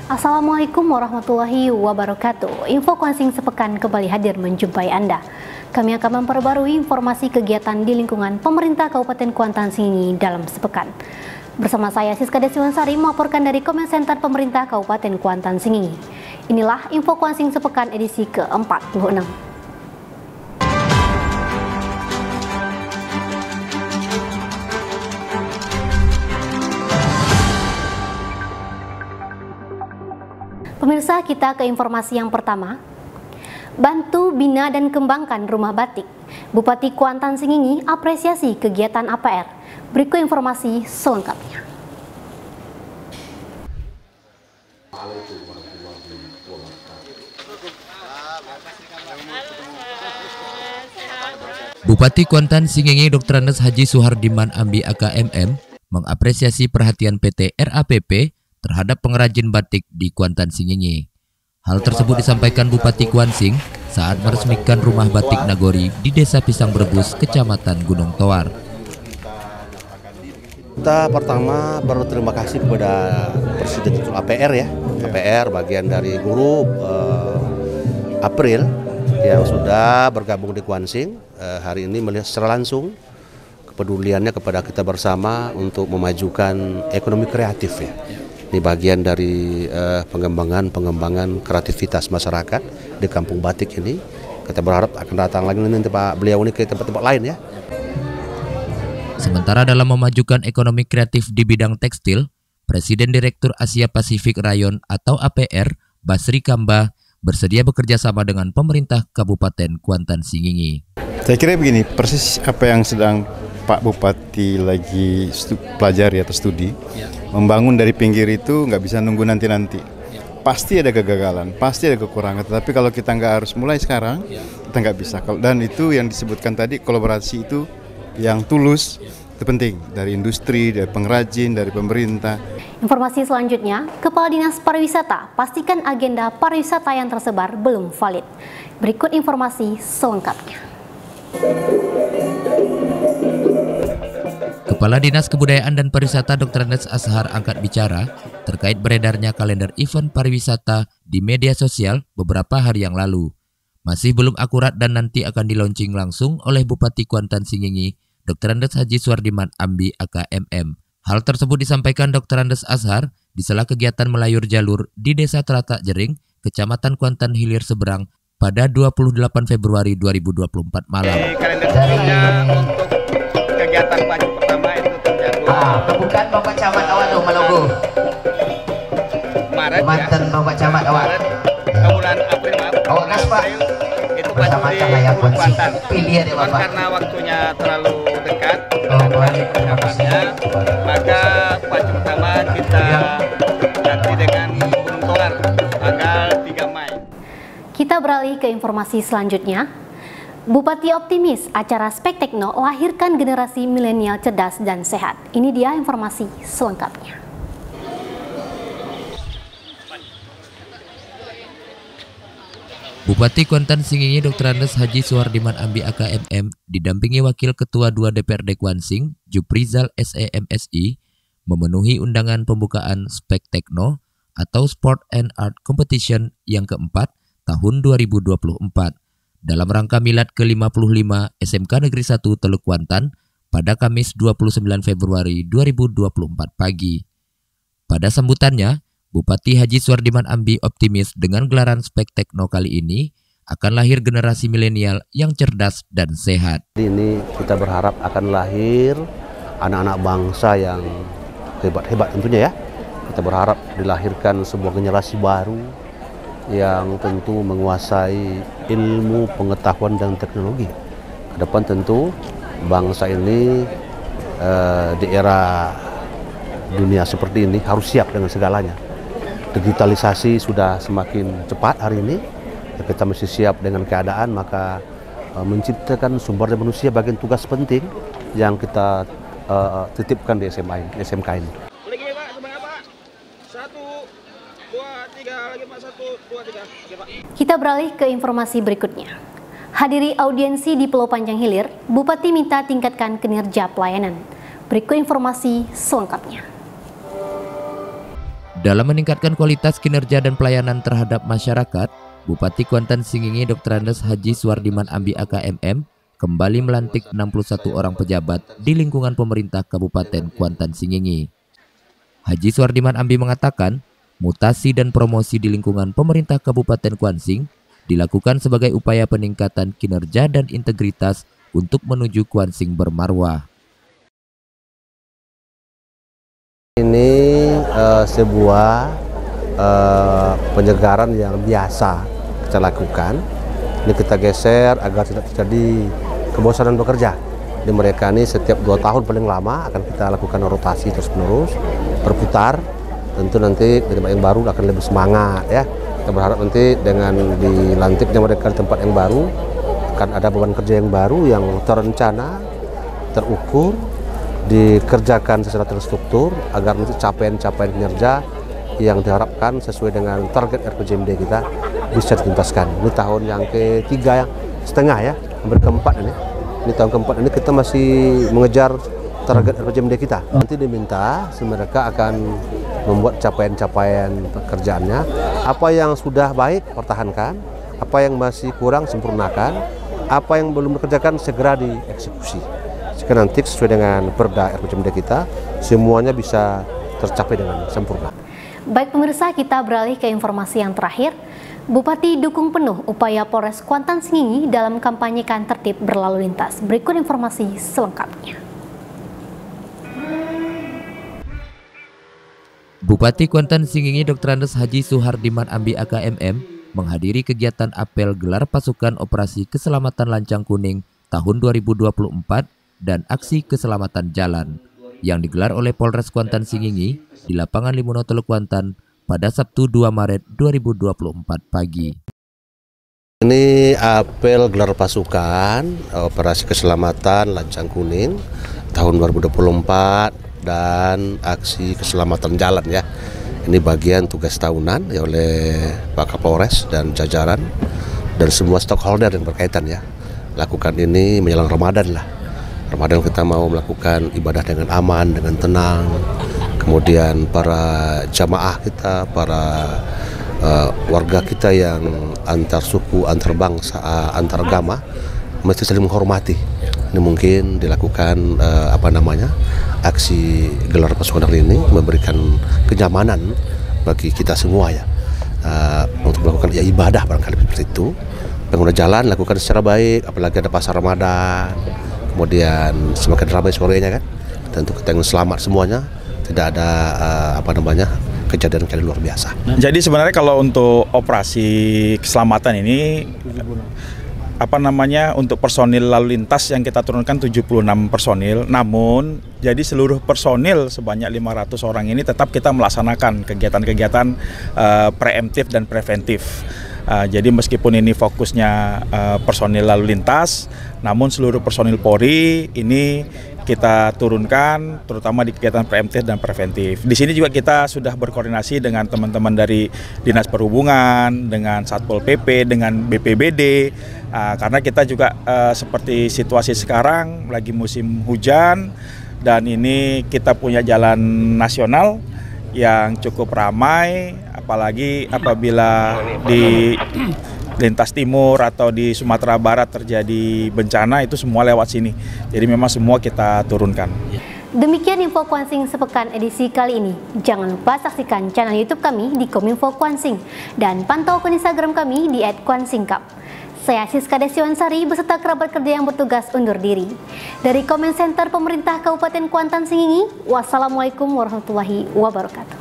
Assalamualaikum warahmatullahi wabarakatuh. Info Kuansing sepekan kembali hadir menjumpai Anda. Kami akan memperbarui informasi kegiatan di lingkungan pemerintah Kabupaten Kuantan Singingi dalam sepekan. Bersama saya Siska Desiwansari melaporkan dari Comment Center Pemerintah Kabupaten Kuantan Singingi. Inilah Info Kuansing sepekan edisi ke-46. Pemirsa, kita ke informasi yang pertama. Bantu bina dan kembangkan rumah batik. Bupati Kuantan Singingi apresiasi kegiatan APR. Berikut informasi selengkapnya. Bupati Kuantan Singingi Dr. Andes Haji Suhardiman Ambi AKMM mengapresiasi perhatian PT RAPP terhadap pengrajin batik di Kuantan Singingi. Hal tersebut disampaikan Bupati Kuansing saat meresmikan rumah batik Nagori di Desa Pisang Berebus, Kecamatan Gunung Towar. Kita pertama berterima kasih kepada Presiden APR ya, APR bagian dari grup April yang sudah bergabung di Kuansing. Hari ini melihat secara langsung kepeduliannya kepada kita bersama untuk memajukan ekonomi kreatif ya. Ini bagian dari pengembangan kreativitas masyarakat di kampung batik ini. Kita berharap akan datang lagi nanti Pak beliau ini ke tempat-tempat lain ya. Sementara dalam memajukan ekonomi kreatif di bidang tekstil, Presiden Direktur Asia Pasifik Rayon atau APR, Basri Kamba, bersedia bekerja sama dengan pemerintah Kabupaten Kuantan Singingi. Saya kira begini, persis apa yang sedang Pak Bupati lagi pelajari atau studi, membangun dari pinggir itu nggak bisa nunggu nanti-nanti. Pasti ada kegagalan, pasti ada kekurangan. Tapi kalau kita nggak harus mulai sekarang, kita nggak bisa. Dan itu yang disebutkan tadi, kolaborasi itu yang tulus, itu penting. Dari industri, dari pengrajin, dari pemerintah. Informasi selanjutnya, Kepala Dinas Pariwisata pastikan agenda pariwisata yang tersebar belum valid. Berikut informasi selengkapnya. Kepala Dinas Kebudayaan dan Pariwisata Dr. Andes Ashar angkat bicara terkait beredarnya kalender event pariwisata di media sosial beberapa hari yang lalu. Masih belum akurat dan nanti akan dilaunching langsung oleh Bupati Kuantan Singingi, Dr. Andes Haji Suhardiman Ambi AKMM. Hal tersebut disampaikan Dr. Andes Ashar di sela kegiatan melayur jalur di Desa Telatak Jering, Kecamatan Kuantan Hilir Seberang pada 28 Februari 2024 malam. Kalender sebelumnya untuk kegiatan pagi pertama itu terjadwal. Bukan Bapak Camat awak dong Malogo. Maret Mantan ya. Bapak Camat awak. Maret ke bulan April maaf. Awak gas Pak. Itu pasti di Kuantan. Pilih ya Bapak. Karena waktunya terlalu dekat baik. persiapannya, maka pagi pertama kita ganti dengan Gunung Towar tanggal 3 Mei. Kita beralih ke informasi selanjutnya. Bupati optimis acara Spektekno lahirkan generasi milenial cerdas dan sehat. Ini dia informasi selengkapnya. Bupati Kuantan Singingi Dr. Andes Haji Suhardiman Ambi AKMM didampingi Wakil Ketua 2 DPRD Kuansing, Juprizal SEMSI, memenuhi undangan pembukaan Spektekno atau Sport and Art Competition yang keempat tahun 2024 dalam rangka milad ke-55 SMK Negeri 1 Teluk Kuantan pada Kamis 29 Februari 2024 pagi. Pada sambutannya, Bupati Haji Suhardiman Ambi optimis dengan gelaran Spektekno kali ini akan lahir generasi milenial yang cerdas dan sehat. Ini kita berharap akan lahir anak-anak bangsa yang hebat-hebat tentunya ya. Kita berharap dilahirkan sebuah generasi baru yang tentu menguasai ilmu, pengetahuan, dan teknologi. Ke depan tentu bangsa ini di era dunia seperti ini harus siap dengan segalanya. Digitalisasi sudah semakin cepat hari ini, kita mesti siap dengan keadaan, maka menciptakan sumber daya manusia bagian tugas penting yang kita titipkan di SMK ini. Kita beralih ke informasi berikutnya. Hadiri audiensi di Pulau Panjang Hilir, Bupati minta tingkatkan kinerja pelayanan. Berikut informasi selengkapnya. Dalam meningkatkan kualitas kinerja dan pelayanan terhadap masyarakat, Bupati Kuantan Singingi Dr. Andes Haji Suwardiman Ambi AKMM kembali melantik 61 orang pejabat di lingkungan pemerintah Kabupaten Kuantan Singingi. Haji Suwardiman Ambi mengatakan, mutasi dan promosi di lingkungan pemerintah Kabupaten Kuansing dilakukan sebagai upaya peningkatan kinerja dan integritas untuk menuju Kuansing bermarwah. Ini sebuah penyegaran yang biasa kita lakukan. Ini kita geser agar tidak terjadi kebosanan bekerja. Di mereka ini setiap 2 tahun paling lama akan kita lakukan rotasi terus-menerus, berputar. Tentu nanti di tempat yang baru akan lebih semangat ya. Kita berharap nanti dengan dilantiknya mereka di tempat yang baru akan ada beban kerja yang baru yang terencana, terukur, dikerjakan secara terstruktur agar nanti capaian-capaian kinerja yang diharapkan sesuai dengan target RPJMD kita bisa dituntaskan. Ini tahun yang ketiga yang setengah ya, hampir keempat ini. Ini tahun keempat ini kita masih mengejar target RPJMD kita. Nanti diminta mereka akan membuat capaian-capaian pekerjaannya. Apa yang sudah baik pertahankan, apa yang masih kurang sempurnakan, apa yang belum dikerjakan segera dieksekusi. Jika nanti sesuai dengan perda RPJMD kita, semuanya bisa tercapai dengan sempurna. Baik pemirsa, kita beralih ke informasi yang terakhir. Bupati dukung penuh upaya Polres Kuantan Singingi dalam kampanyekan tertib berlalu lintas. Berikut informasi selengkapnya. Bupati Kuantan Singingi Dr. Andes Haji Suwardiman Ambi AKMM menghadiri kegiatan apel gelar pasukan operasi keselamatan Lancang Kuning tahun 2024 dan aksi keselamatan jalan yang digelar oleh Polres Kuantan Singingi di lapangan Limuno Teluk Kuantan pada Sabtu 2 Maret 2024 pagi. Ini apel gelar pasukan operasi keselamatan Lancang Kuning tahun 2024 dan aksi keselamatan jalan ya. Ini bagian tugas tahunan ya oleh Pak Kapolres dan jajaran dan semua stakeholder yang berkaitan ya. Lakukan ini menjelang Ramadan lah. Ramadan kita mau melakukan ibadah dengan aman, dengan tenang. Kemudian para jamaah kita, para warga kita yang antar suku, antar bangsa, antar agama mesti saling menghormati. Ini mungkin dilakukan aksi gelar pasukan hari ini memberikan kenyamanan bagi kita semua ya untuk melakukan ibadah barangkali seperti itu. Pengguna jalan lakukan secara baik, apalagi ada pasar Ramadan. Kemudian semakin ramai sorenya kan, tentu kita ingin selamat semuanya, tidak ada kejadian-kejadian luar biasa. Jadi sebenarnya kalau untuk operasi keselamatan ini untuk personil lalu lintas yang kita turunkan 76 personil, namun jadi seluruh personil sebanyak 500 orang ini tetap kita melaksanakan kegiatan-kegiatan preemptif dan preventif. Jadi meskipun ini fokusnya personil lalu lintas, namun seluruh personil Polri ini kita turunkan terutama di kegiatan preemptif dan preventif. Di sini juga kita sudah berkoordinasi dengan teman-teman dari Dinas Perhubungan, dengan Satpol PP, dengan BPBD, karena kita juga seperti situasi sekarang lagi musim hujan dan ini kita punya jalan nasional yang cukup ramai, apalagi apabila di lintas timur atau di Sumatera Barat terjadi bencana itu semua lewat sini. Jadi memang semua kita turunkan. Demikian info Kuansing sepekan edisi kali ini. Jangan lupa saksikan channel YouTube kami di Kominfo Kuansing dan pantau akun Instagram kami di @kuansingkap. Saya Siska Desiwansari beserta kerabat kerja yang bertugas undur diri. Dari Komen Center Pemerintah Kabupaten Kuantan Singingi, wassalamualaikum warahmatullahi wabarakatuh.